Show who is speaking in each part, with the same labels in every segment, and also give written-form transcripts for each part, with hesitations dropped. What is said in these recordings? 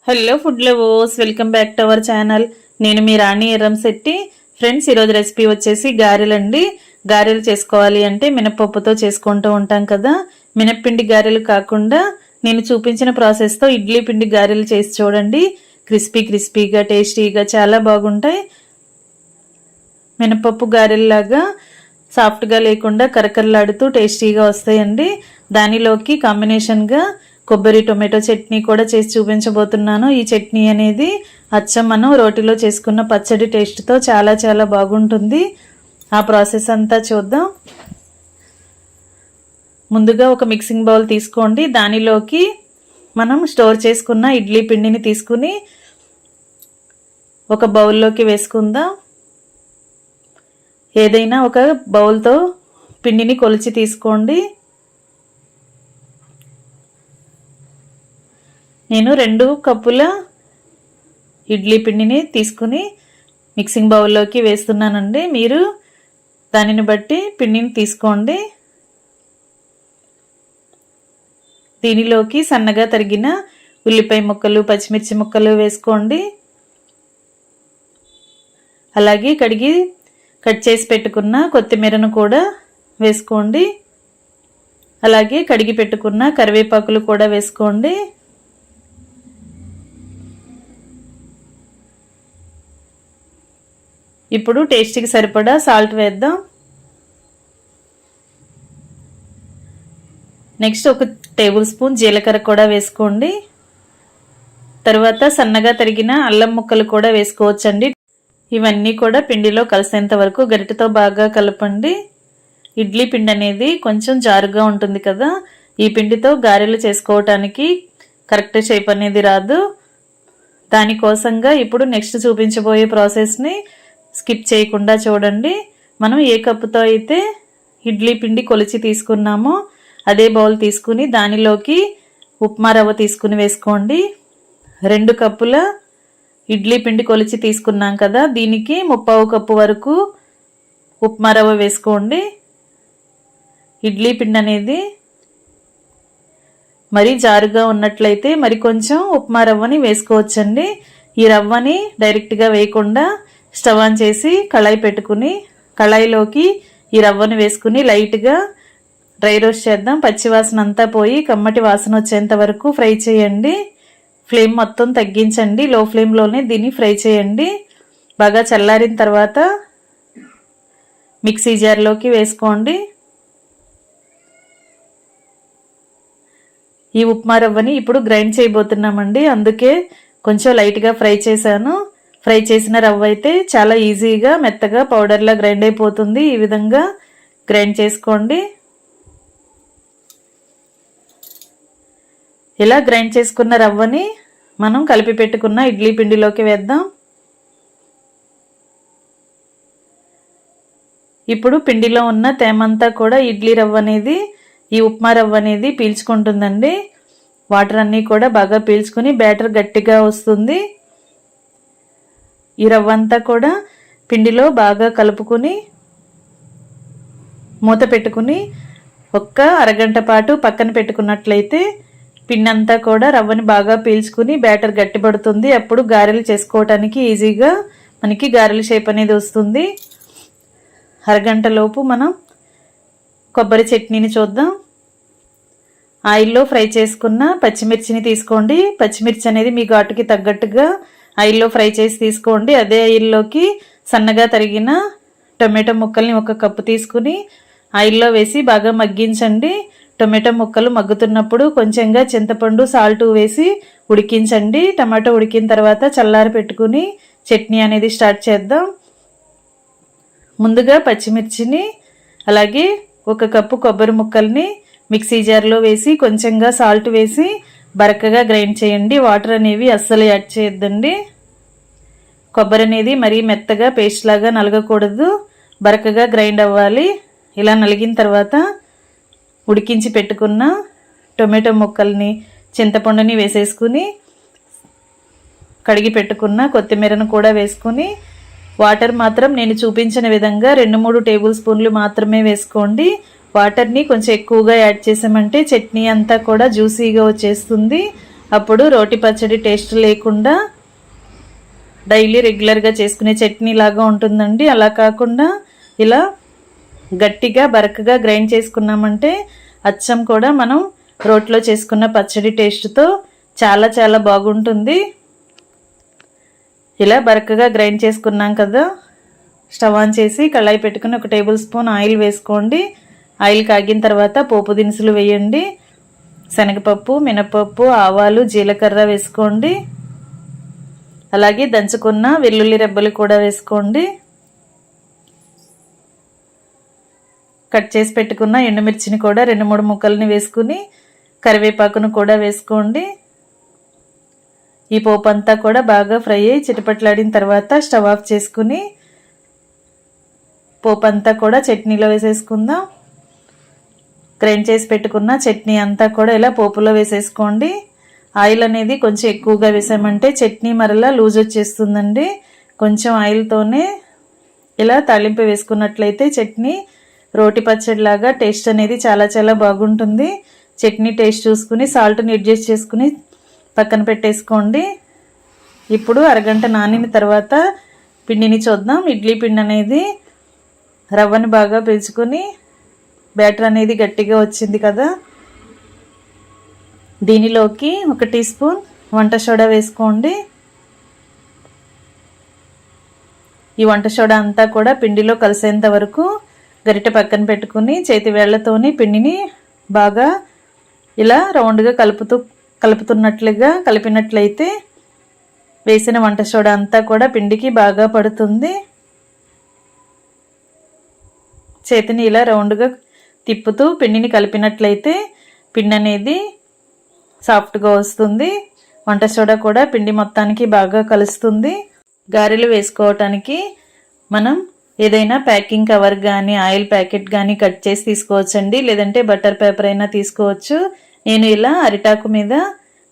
Speaker 1: Hello food lovers, welcome back to our channel. నేను మీ రాణి Erramsetti. Friends, ఈరోజు recipe వచ్చేసి గారెలండి. గారెలు చేసుకోవాలి అంటే మినపప్పుతో చేసుకుంటూ ఉంటాం కదా. మినప్పిండి గారెలు కాకుండా నేను చూపించిన ప్రాసెస్తో ఇడ్లీ పిండి గారెలు చేసి చూడండి. క్రిస్పీగా టేస్టీగా చాలా బాగుంటాయి. మినపప్పు గారెల్లాగా సాఫ్ట్గా లేకుండా కరకరలాడుతూ టేస్టీగా వస్తాయండి. దానిలోకి కాంబినేషన్గా కొబ్బరి టొమాటో చట్నీ కూడా చేసి చూపించబోతున్నాను. ఈ చట్నీ అనేది అచ్చం మనం రోటిలో చేసుకున్న పచ్చడి టేస్ట్తో చాలా బాగుంటుంది. ఆ ప్రాసెస్ అంతా చూద్దాం. ముందుగా ఒక మిక్సింగ్ బౌల్ తీసుకోండి. దానిలోకి మనం స్టోర్ చేసుకున్న ఇడ్లీ పిండిని తీసుకుని ఒక బౌల్లోకి వేసుకుందాం. ఏదైనా ఒక బౌల్తో పిండిని కొలిచి తీసుకోండి. నేను 2 కప్పుల ఇడ్లీ పిండిని తీసుకుని మిక్సింగ్ బౌల్లోకి వేస్తున్నానండి. మీరు దానిని బట్టి పిండిని తీసుకోండి. దీనిలోకి సన్నగా తరిగిన ఉల్లిపాయ ముక్కలు, పచ్చిమిర్చి ముక్కలు వేసుకోండి. అలాగే కడిగి కట్ చేసి పెట్టుకున్న కొత్తిమీరను కూడా వేసుకోండి. అలాగే కడిగి పెట్టుకున్న కరివేపాకులు కూడా వేసుకోండి. ఇప్పుడు టేస్ట్కి సరిపడా సాల్ట్ వేద్దాం. నెక్స్ట్ 1 టేబుల్ స్పూన్ జీలకర్ర కూడా వేసుకోండి. తర్వాత సన్నగా తరిగిన అల్లం ముక్కలు కూడా వేసుకోవచ్చండి. ఇవన్నీ కూడా పిండిలో కలిసేంత వరకు గరిటెతో బాగా కలపండి. ఇడ్లీ పిండి అనేది కొంచెం జారుగా ఉంటుంది కదా. ఈ పిండితో గారెలు చేసుకోవటానికి కరెక్ట్ షేప్ అనేది రాదు. దానికోసంగా ఇప్పుడు నెక్స్ట్ చూపించబోయే ప్రాసెస్ని స్కిప్ చేయకుండా చూడండి. మనం ఏ కప్పుతో అయితే ఇడ్లీ పిండి కొలిచి తీసుకున్నామో అదే బౌల్ తీసుకుని దానిలోకి ఉప్మా రవ్వ తీసుకుని వేసుకోండి. 2 కప్పుల ఇడ్లీ పిండి కొలిచి తీసుకున్నాం కదా, దీనికి 1/2 కప్పు వరకు ఉప్మా రవ్వ వేసుకోండి. ఇడ్లీ పిండి అనేది మరీ జారుగా ఉన్నట్లయితే మరి కొంచెం ఉప్మా రవ్వని వేసుకోవచ్చండి. ఈ రవ్వని డైరెక్ట్గా వేయకుండా స్టవ్ ఆన్ చేసి కళాయి పెట్టుకుని కళాయిలోకి ఈ రవ్వను వేసుకుని లైట్గా డ్రై రోస్ట్ చేద్దాం. పచ్చివాసన అంతా పోయి కమ్మటి వాసన వచ్చేంత వరకు ఫ్రై చేయండి. ఫ్లేమ్ మొత్తం తగ్గించండి. లో ఫ్లేమ్లోనే దీన్ని ఫ్రై చేయండి. బాగా చల్లారిన తర్వాత మిక్సీ జార్లోకి వేసుకోండి. ఈ ఉప్మా రవ్వని ఇప్పుడు గ్రైండ్ చేయబోతున్నామండి. అందుకే కొంచెం లైట్గా ఫ్రై చేశాను. ఫ్రై చేసిన రవ్వ అయితే చాలా ఈజీగా మెత్తగా పౌడర్లా గ్రైండ్ అయిపోతుంది. ఈ విధంగా గ్రైండ్ చేసుకోండి. ఇలా గ్రైండ్ చేసుకున్న రవ్వని మనం కలిపి పెట్టుకున్న ఇడ్లీ పిండిలోకి వేద్దాం. ఇప్పుడు పిండిలో ఉన్న తేమంతా కూడా ఇడ్లీ రవ్వ అనేది, ఈ ఉప్మా రవ్వ అనేది పీల్చుకుంటుందండి. వాటర్ అన్నీ కూడా బాగా పీల్చుకుని బ్యాటర్ గట్టిగా వస్తుంది. ఈ రవ్వ అంతా కూడా పిండిలో బాగా కలుపుకుని మూత పెట్టుకుని ఒక్క అరగంట పాటు పక్కన పెట్టుకున్నట్లయితే పిండి అంతా కూడా రవ్వని బాగా పీల్చుకుని బ్యాటర్ గట్టిపడుతుంది. అప్పుడు గారెలు చేసుకోవటానికి ఈజీగా మనకి గారెల షేప్ అనేది వస్తుంది. అరగంట లోపు మనం కొబ్బరి చట్నీని చూద్దాం. ఆయిల్లో ఫ్రై చేసుకున్న పచ్చిమిర్చిని తీసుకోండి. పచ్చిమిర్చి అనేది మీ ఘాటుకి తగ్గట్టుగా ఆయిల్లో ఫ్రై చేసి తీసుకోండి. అదే ఆయిల్లోకి సన్నగా తరిగిన టొమాటో ముక్కల్ని 1 కప్పు తీసుకుని ఆయిల్లో వేసి బాగా మగ్గించండి. టొమాటో ముక్కలు మగ్గుతున్నప్పుడు కొంచెంగా చింతపండు, సాల్ట్ వేసి ఉడికించండి. టమాటో ఉడికిన తర్వాత చల్లారి పెట్టుకుని చట్నీ అనేది స్టార్ట్ చేద్దాం. ముందుగా పచ్చిమిర్చిని అలాగే 1 కప్పు కొబ్బరి ముక్కల్ని మిక్సీ జార్లో వేసి కొంచెంగా సాల్ట్ వేసి బరకగా గ్రైండ్ చేయండి. వాటర్ అనేవి అస్సలు యాడ్ చేయొద్దండి. కొబ్బరి అనేది మరీ మెత్తగా పేస్ట్ లాగా నలగకూడదు, బరకగా గ్రైండ్ అవ్వాలి. ఇలా నలిగిన తర్వాత ఉడికించి పెట్టుకున్న టొమాటో ముక్కల్ని, చింతపండుని వేసేసుకుని కడిగి పెట్టుకున్న కొత్తిమీరను కూడా వేసుకుని వాటర్ మాత్రం నేను చూపించిన విధంగా 2-3 టేబుల్ స్పూన్లు మాత్రమే వేసుకోండి. వాటర్ని కొంచెం ఎక్కువగా యాడ్ చేసామంటే చట్నీ అంతా కూడా జ్యూసీగా వచ్చేస్తుంది. అప్పుడు రోటి పచ్చడి టేస్ట్ లేకుండా డైలీ రెగ్యులర్గా చేసుకునే చట్నీ లాగా ఉంటుందండి. అలా కాకుండా ఇలా గట్టిగా బరకగా గ్రైండ్ చేసుకున్నామంటే అచ్చం కూడా మనం రోట్లో చేసుకున్న పచ్చడి టేస్ట్తో చాలా చాలా బాగుంటుంది. ఇలా బరకగా గ్రైండ్ చేసుకున్నాం కదా, స్టవ్ ఆన్ చేసి కళాయి పెట్టుకుని 1 టేబుల్ స్పూన్ ఆయిల్ వేసుకోండి. ఆయిల్ కాగిన తర్వాత పోపు దినుసులు వేయండి. శనగపప్పు, మినపప్పు, ఆవాలు, జీలకర్ర వేసుకోండి. అలాగే దంచుకున్న వెల్లుల్లి రెబ్బలు కూడా వేసుకోండి. కట్ చేసి పెట్టుకున్న ఎండుమిర్చిని కూడా 2-3 ముక్కల్ని వేసుకుని కరివేపాకును కూడా వేసుకోండి. ఈ పోపు అంతా కూడా బాగా ఫ్రై అయ్యి చిటపట్లాడిన తర్వాత స్టవ్ ఆఫ్ చేసుకుని పోపు అంతా కూడా చట్నీలో వేసేసుకుందాం. గ్రైండ్ చేసి పెట్టుకున్న చట్నీ అంతా కూడా ఇలా పోపులో వేసేసుకోండి. ఆయిల్ అనేది కొంచెం ఎక్కువగా వేసామంటే చట్నీ మరలా లూజ్ వచ్చేస్తుందండి. కొంచెం ఆయిల్తోనే ఇలా తాలింపు వేసుకున్నట్లయితే చట్నీ రోటి పచ్చడిలాగా టేస్ట్ అనేది చాలా చాలా బాగుంటుంది. చట్నీ టేస్ట్ చూసుకుని సాల్ట్ని అడ్జస్ట్ చేసుకుని పక్కన పెట్టేసుకోండి. ఇప్పుడు అరగంట నానిన తర్వాత పిండిని చూద్దాం. ఇడ్లీ పిండి అనేది రవ్వని బాగా పీల్చుకొని బ్యాటర్ అనేది గట్టిగా వచ్చింది కదా, దీనిలోకి 1 టీ స్పూన్ వంట సోడా వేసుకోండి. ఈ వంట సోడా అంతా కూడా పిండిలో కలిసేంత వరకు గరిటె పక్కన పెట్టుకుని చేతి వేళ్లతోని పిండిని బాగా ఇలా రౌండ్గా కలుపుతున్నట్లుగా కలిపినట్లయితే వేసిన వంట సోడా అంతా కూడా పిండికి బాగా పడుతుంది. చేతిని ఇలా రౌండ్గా తిప్పుతూ పిండిని కలిపినట్లయితే పిండి అనేది సాఫ్ట్గా వస్తుంది. వంట సోడా కూడా పిండి మొత్తానికి బాగా కలుస్తుంది. గారెలు వేసుకోవటానికి మనం ఏదైనా ప్యాకింగ్ కవర్ కానీ ఆయిల్ ప్యాకెట్ కానీ కట్ చేసి తీసుకోవచ్చండి. లేదంటే బటర్ పేపర్ అయినా తీసుకోవచ్చు. నేను ఇలా అరిటాకు మీద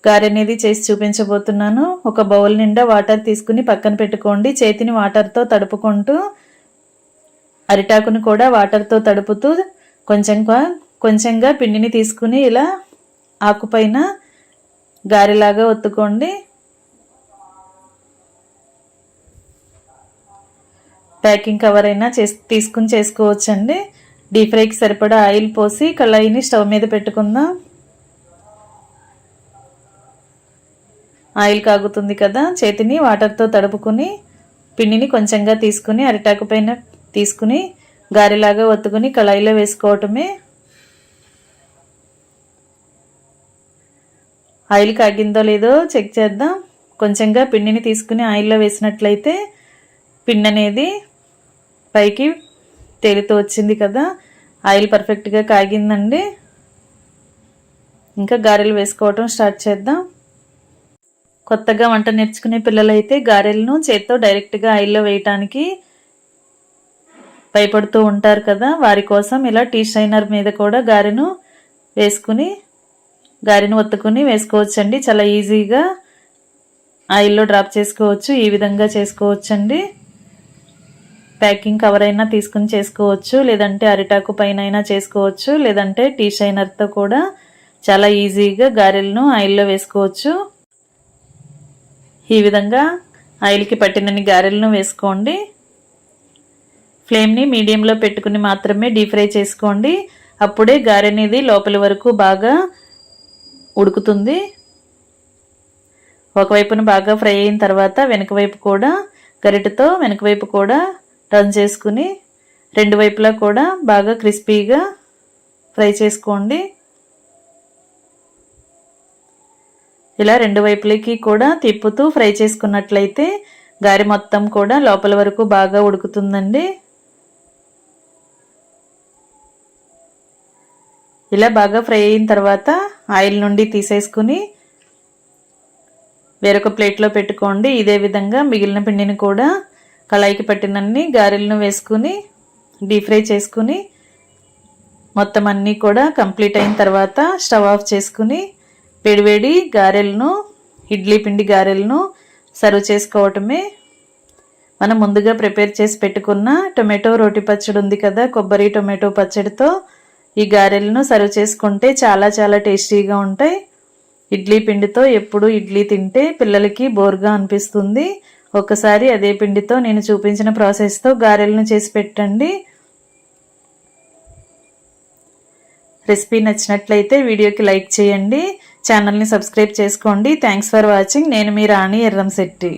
Speaker 1: గారె అనేది చేసి చూపించబోతున్నాను. ఒక బౌల్ నిండా వాటర్ తీసుకుని పక్కన పెట్టుకోండి. చేతిని వాటర్తో తడుపుకుంటూ అరిటాకును కూడా వాటర్తో తడుపుతూ కొంచెంగా పిండిని తీసుకుని ఇలా ఆకుపైన గారెలాగా ఒత్తుకోండి. ప్యాకింగ్ కవర్ అయినా తీసుకుని చేసుకోవచ్చండి. డీప్ ఫ్రైకి సరిపడా ఆయిల్ పోసి కళాయిని స్టవ్ మీద పెట్టుకుందాం. ఆయిల్ కాగుతుంది కదా, చేతిని వాటర్తో తడుపుకుని పిండిని కొంచెంగా తీసుకుని అరిటాకు పైన తీసుకుని గారెలాగా ఒత్తుకుని కళాయిలో వేసుకోవటమే. ఆయిల్ కాగిందో లేదో చెక్ చేద్దాం. కొంచెంగా పిండిని తీసుకుని ఆయిల్లో వేసినట్లయితే పిండి అనేది పైకి తేలుతూ వచ్చింది కదా, ఆయిల్ పర్ఫెక్ట్గా కాగిందండి. ఇంకా గారెలు వేసుకోవటం స్టార్ట్ చేద్దాం. కొత్తగా వంట నేర్చుకునే పిల్లలైతే గారెలను చేత్తో డైరెక్ట్గా ఆయిల్లో వేయటానికి భయపడుతూ ఉంటారు కదా, వారి కోసం ఇలా టీ స్ట్రైనర్ మీద కూడా గారెను ఒత్తుకుని వేసుకోవచ్చండి. చాలా ఈజీగా ఆయిల్లో డ్రాప్ చేసుకోవచ్చు. ఈ విధంగా చేసుకోవచ్చండి. ప్యాకింగ్ కవర్ అయినా తీసుకుని చేసుకోవచ్చు, లేదంటే అరిటాకు పైన అయినా చేసుకోవచ్చు, లేదంటే టీ స్ట్రైనర్తో కూడా చాలా ఈజీగా గారెలను ఆయిల్లో వేసుకోవచ్చు. ఈ విధంగా ఆయిల్కి పట్టినన్ని గారెలను వేసుకోండి. ఫ్లేమ్ని మీడియంలో పెట్టుకుని మాత్రమే డీప్ ఫ్రై చేసుకోండి. అప్పుడే గారె అనేది లోపలి వరకు బాగా ఉడుకుతుంది. ఒకవైపున బాగా ఫ్రై అయిన తర్వాత గరిటెతో వెనక వైపు కూడా టర్న్ చేసుకుని 2 వైపులా కూడా బాగా క్రిస్పీగా ఫ్రై చేసుకోండి. ఇలా 2 వైపులకి కూడా తిప్పుతూ ఫ్రై చేసుకున్నట్లయితే గారె మొత్తం కూడా లోపల వరకు బాగా ఉడుకుతుందండి. ఇలా బాగా ఫ్రై అయిన తర్వాత ఆయిల్ నుండి తీసేసుకుని వేరొక ప్లేట్లో పెట్టుకోండి. ఇదే విధంగా మిగిలిన పిండిని కూడా కళాయికి పట్టినన్ని గారెలను వేసుకుని డీప్ ఫ్రై చేసుకుని మొత్తం అన్నీ కూడా కంప్లీట్ అయిన తర్వాత స్టవ్ ఆఫ్ చేసుకుని వేడివేడి గారెలను, ఇడ్లీ పిండి గారెలను సర్వ్ చేసుకోవటమే. మనం ముందుగా ప్రిపేర్ చేసి పెట్టుకున్న టొమాటో రోటి పచ్చడి ఉంది కదా, కొబ్బరి టొమాటో పచ్చడితో ఈ గారెలను సర్వ్ చేసుకుంటే చాలా చాలా టేస్టీగా ఉంటాయి. ఇడ్లీ పిండితో ఎప్పుడు ఇడ్లీ తింటే పిల్లలకి బోర్గా అనిపిస్తుంది. ఒకసారి అదే పిండితో నేను చూపించిన ప్రాసెస్తో గారెలను చేసి పెట్టండి. రెసిపీ నచ్చినట్లయితే వీడియోకి లైక్ చేయండి, ఛానల్ని సబ్స్క్రైబ్ చేసుకోండి. Thanks for watching. నేను మీ రాణి ఎర్రంశెట్టి.